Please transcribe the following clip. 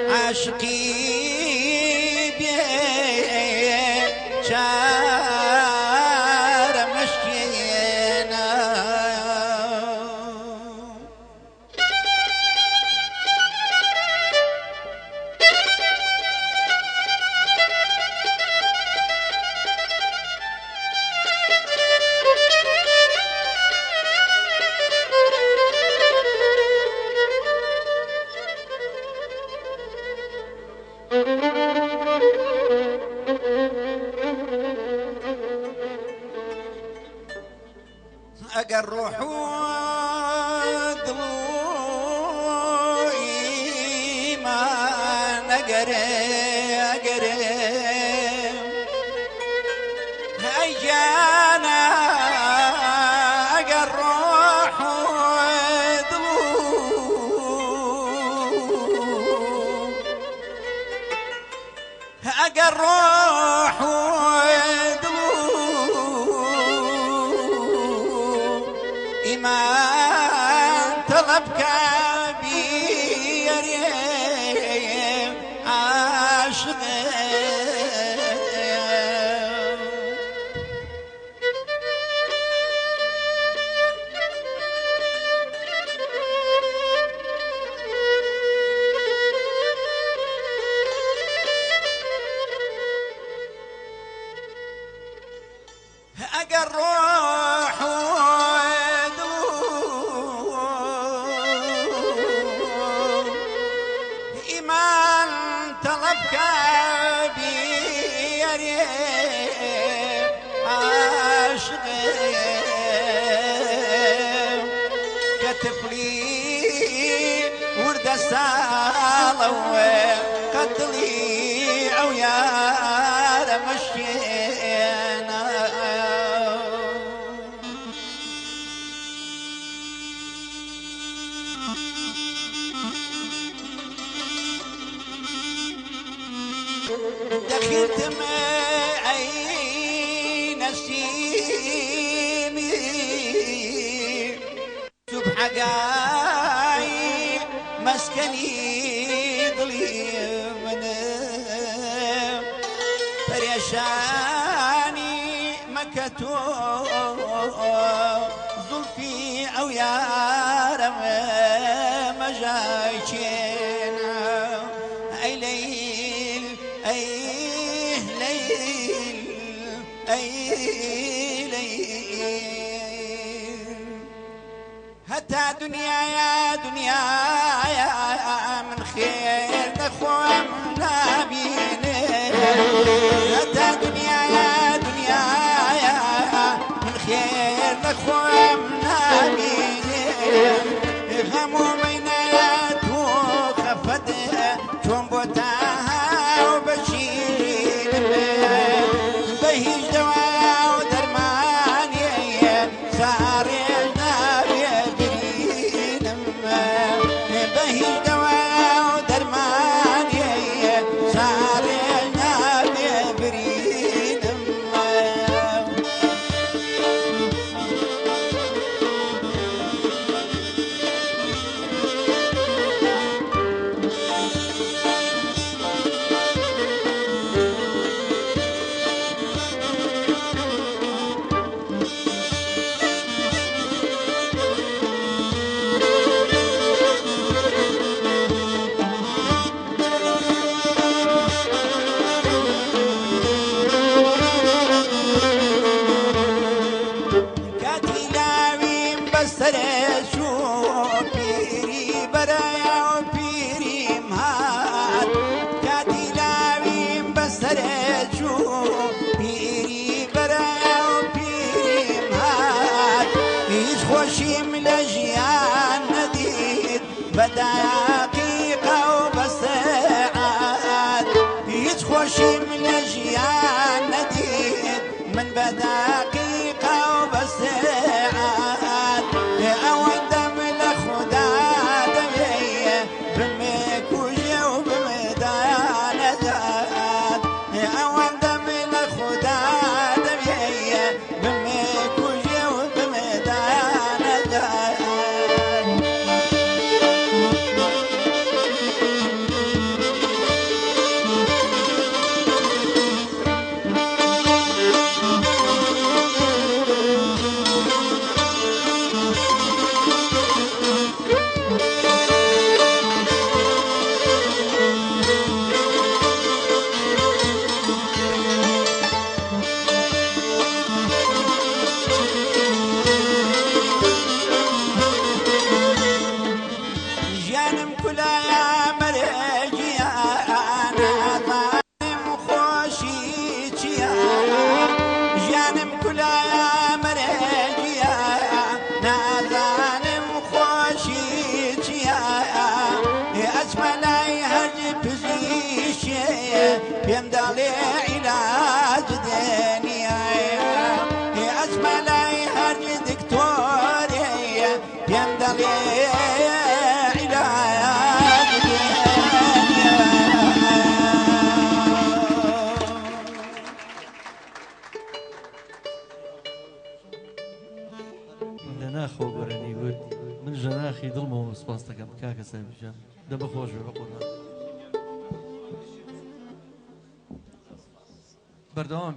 عاشقی بيه شار مشينا اگر روح ضلوعي ما نقري اجانا اگر روح ضلوع اگر روح إيمان طلبك بيريم عاشق أقر روح إيمان طلبك بيري عاشق كتفلي ورد السالة قتلي أو يا مشينا دخلت معي نسيمي سبح قاي مسكني ظليمنا فريشاني مكتوب زلفي أو يا رب مجايشنا أي ليل أي ليل أي ليل حتى دنيا يا دنيا يا من خير نخوامنا بينا حتى دنيا يا دنيا يا من خير نخوامنا بينا همومنا يا تو خفت تنبتها وبشير بهيج دواء ودرماني سارينا بيبرين بهيج دواء ودرماني سارينا بيبرين شو بيري برايا وبيري مهات كاتي لاوين بسرت شو بيري برايا وبيري مهات هيج خوشي ملجيان نديد بدقيقة وبساعات هيج خوشي ملجيان نديد من بدقيقة وبساعات أود من خدا دمية بمك وجه وبمدان زاد أود من خدا دمية بمك وجه وبمدان زاد ملاي هرج دكتوري يمدلي علاج لنا خوبرني ود من جناخي ظلمه وسباستك كاكا سامجان دم خوش بقولنا بردوام